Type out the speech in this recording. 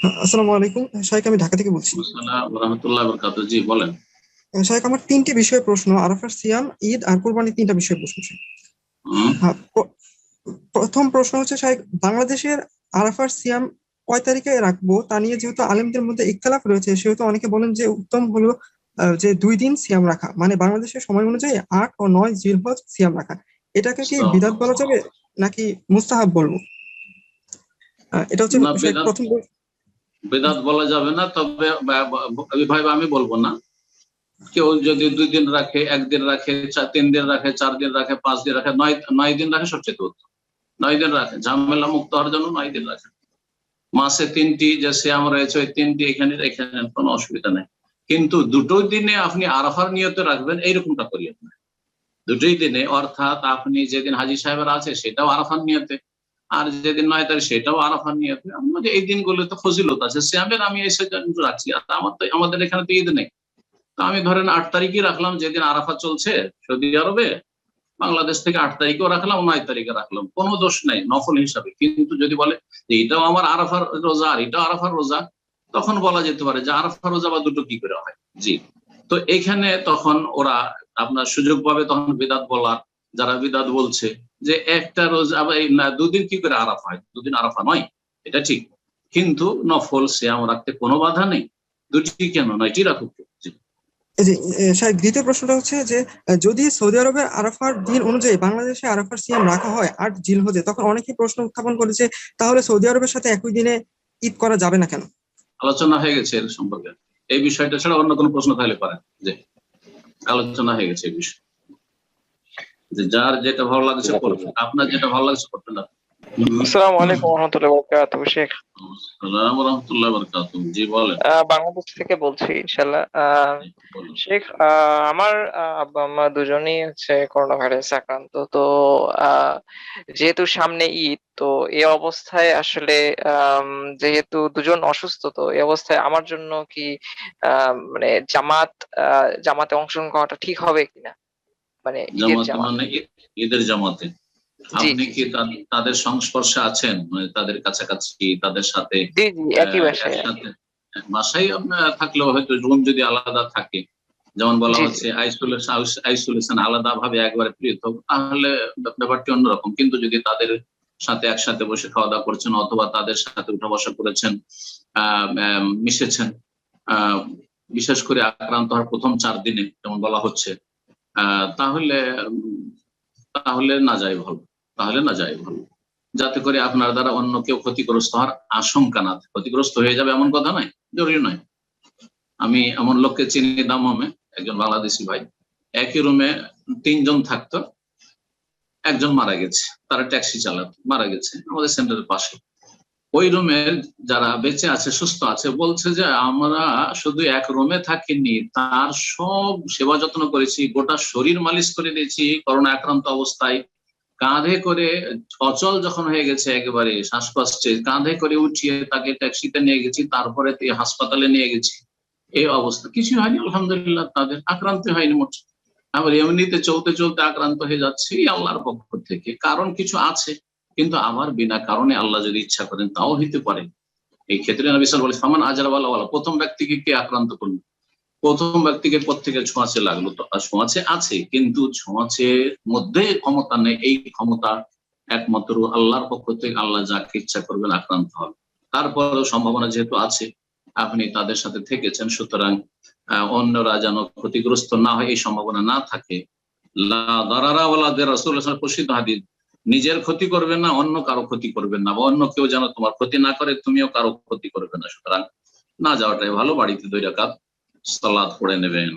আসসালামু আলাইকুম শাইখ, আমি ঢাকা থেকে বলছি। আসসালাম রহমতুল্লাহ বরকাত। জি বলেন। শাইখ, আমার তিনটি বিষয়ে প্রশ্ন: আরাফার সিয়াম, ঈদ আর কোরবানি, তিনটা বিষয়ে প্রশ্ন ছিল। হুম। হ্যাঁ, প্রথম প্রশ্ন হচ্ছে শাইখ, বাংলাদেশের আরাফার সিয়াম কয় তারিখে রাখবো তা নিয়ে যেহেতু আলেমদের মধ্যে ইখতিলাফ রয়েছে, সেহেতু অনেকে বলেন যে উত্তম হলো যে 2 দিন সিয়াম রাখা, মানে বাংলাদেশের সময় অনুযায়ী 8 ও 9 জিলহজ সিয়াম রাখা। এটাকে কি বিদআত বলা যাবে নাকি মুস্তাহাব বলবো? এটা হচ্ছে না, শাইখ প্রথম বেদাত বলা যাবে না, তবে ভাই আমি বলবো না। কেউ যদি 2 দিন রাখে, 1 দিন রাখে, 3 দিন রাখে, 4 দিন রাখে, 5 দিন রাখে, 9 দিন রাখে, সবচেয়ে উত্তম। 9 দিন রাখে, ঝামেলা মুক্ত হওয়ার জন্য 9 দিন রাখে। মাসে 3টি যে শ্যাম রয়েছে, ওই 3টি এখানে রেখে নেন, কোনো অসুবিধা নেই। কিন্তু দুটো দিনে আপনি আরাফার নিয়তে রাখবেন এইরকমটা করিয়েন না। দুটোই দিনে, অর্থাৎ আপনি যেদিন হাজী সাহেবের আছে সেটাও আরাফার নিয়তে, আর যেদিন 9 তারিখ সেটাও আরাফার নিয়তে। আমাদের এই দিনগুলো তো ফজিলত আছে শ্যামের, আমি এসে রাখছি। আর আমাদের এখানে তো ঈদ নেই। তো আমি ধরেন 8 তারিখই রাখলাম, যেদিন আরাফা চলছে সৌদি আরবে। বাংলাদেশ থেকে 8 তারিখেও রাখলাম, 9 তারিখে রাখলাম, কোনো দোষ নেই নফল হিসাবে। কিন্তু যদি বলে যে এটাও আমার আরাফার রোজা আর এটাও আরাফার রোজা, তখন বলা যেতে পারে যে আরাফার রোজা বা দুটো কি করে হয়। জি। তো এখানে তখন ওরা আপনার সুযোগ পাবে তখন বিদাত বলার। যারা বিদাত বলছে যে একটা রোজা আবার এই না, 2 দিন কি করে আরাফা হয়, 2 দিন আরাফা নয়, এটা ঠিক। কিন্তু নফল সিয়াম রাখতে কোনো বাধা নেই। দুটি কেন, 9টি রাখুক। জি। এই যে শায়দ দ্বিতীয় প্রশ্নটা হচ্ছে যে যদি সৌদি আরবের আরাফার দিন অনুযায়ী বাংলাদেশে আরাফার সিয়াম রাখা হয় 8 জিলহজে, তখন অনেকেই প্রশ্ন উত্থাপন করেছে তাহলে সৌদি আরবের সাথে একই দিনে ঈদ করা যাবে না কেন? আলোচনা হয়ে গেছে এর সম্পর্কে। এই বিষয়টা ছাড়া অন্য কোনো প্রশ্ন থাকলে পারেন। যে আলোচনা হয়ে গেছে এই বিষয়ে, যে যার যেটা ভালো লাগছে করবে, আপনার যেটা ভালো লাগছে করবেন না। আসসালামু আলাইকুম ওয়া রাহমাতুল্লাহি ওয়া বারাকাতুহু শেখ। আসসালামু আলাইকুম রাহমাতুল্লাহি ওয়া বারাকাতুহু। জি বলেন। বাংলাদেশ থেকে বলছি ইনশাআল্লাহ। বলুন। শেখ, আমার আব্বা আম্মা দুজনেই হচ্ছে করোনা ভাইরাসে আক্রান্ত। তো আহ, যেহেতু সামনে ঈদ, তো এই অবস্থায় আসলে আম, যেহেতু দুজন অসুস্থ, তো এই অবস্থায় আমার জন্য কি মানে জামাতে অংশগ্রহণ করাটা ঠিক হবে কিনা, মানে ঈদের জামাতে জামাতে? মানে ঈদের জামাতে জি আপনি জি কি জি তাদের সংস্পর্শে আছেন, মানে তাদের কাছাকাছি, তাদের সাথে জি জি, একই বাসায় আর কি। একসাথে বাসায় আপনার থাকলেও হয়তো রুম যদি আলাদা থাকে, যেমন বলা জি জি হচ্ছে আইসোলেশন আলাদা ভাবে একবারে পৃথক, তাহলে ব্যাপারটি অন্যরকম। কিন্তু যদি তাদের সাথে একসাথে বসে খাওয়া দাওয়া করছেন, অথবা তাদের সাথে উঠা বসা করেছেন, মিশেছেন, আহ বিশেষ করে আক্রান্ত হওয়ার প্রথম 4 দিনে যেমন বলা হচ্ছে, তাহলে তাহলে না যায় ভালো। তাহলে না যায় ভালো, যাতে করে আপনার দ্বারা অন্য কেউ ক্ষতিগ্রস্ত হওয়ার আশঙ্কা না থাকে। ক্ষতিগ্রস্ত হয়ে যাবে এমন কথা নয়, জরুরি নয়। আমি এমন লোককে চিনি দামমে, একজন বাংলাদেশি ভাই। একই রুমে 3 জন থাকতো, একজন মারা গেছে, তারা ট্যাক্সি চালাতো, মারা গেছে আমাদের সেন্টারের পাশে। ওই রুমের যারা বেঁচে আছে, সুস্থ আছে, বলছে যে আমরা শুধু এক রুমে থাকিনি, তার সব সেবা যত্ন করেছি, গোটা শরীর মালিশ করে দিয়েছি করোনা আক্রান্ত অবস্থায়। কাঁধে করে, অচল যখন হয়ে গেছে একেবারে শ্বাসকষ্টে, কাঁধে করে উঠিয়ে তাকে ট্যাক্সিতে নিয়ে গেছি, তারপরে হাসপাতালে নিয়ে গেছি। এই অবস্থা, কিছু হয়নি আলহামদুলিল্লাহ, তাদের আক্রান্ত হয়নি মোট। আবার এমনিতে চলতে চলতে আক্রান্ত হয়ে যাচ্ছে, আল্লাহর পক্ষ থেকে কারণ কিছু আছে। কিন্তু আবার বিনা কারণে আল্লাহ যদি ইচ্ছা করেন তাও হইতে পারে। এই ক্ষেত্রে নবী সাল্লাল্লাহু আলাইহি ওয়াসাল্লাম বলে, ফামান আজরাওয়ালা, প্রথম ব্যক্তিকে কে আক্রান্ত করলো, প্রথম ব্যক্তিকে প্রত্যেকের ছোঁয়াচে লাগলো। তো ছোঁয়াচে আছে, কিন্তু ছোঁয়াচের মধ্যে ক্ষমতা নেই। এই ক্ষমতা একমাত্র আল্লাহর পক্ষ থেকে, আল্লাহ যাকে ইচ্ছা করবেন আক্রান্ত হবে। তারপরেও সম্ভাবনা যেহেতু আছে, আপনি তাদের সাথে থেকেছেন, সুতরাং অন্যরা যেন ক্ষতিগ্রস্ত না হয়, এই সম্ভাবনা না থাকে। লা দারারা ওয়ালা দিরার, রাসূলুল্লাহ সাল্লাল্লাহু আলাইহি ওয়াসাল্লাম প্রসিদ্ধ হাদিস। নিজের ক্ষতি করবেন না, অন্য কারো ক্ষতি করবেন না, বা অন্য কেউ যেন তোমার ক্ষতি না করে, তুমিও কারো ক্ষতি করবে না। সুতরাং না যাওয়াটাই ভালো। বাড়িতে 2 রাকাত সালাত পড়ে নেবেন।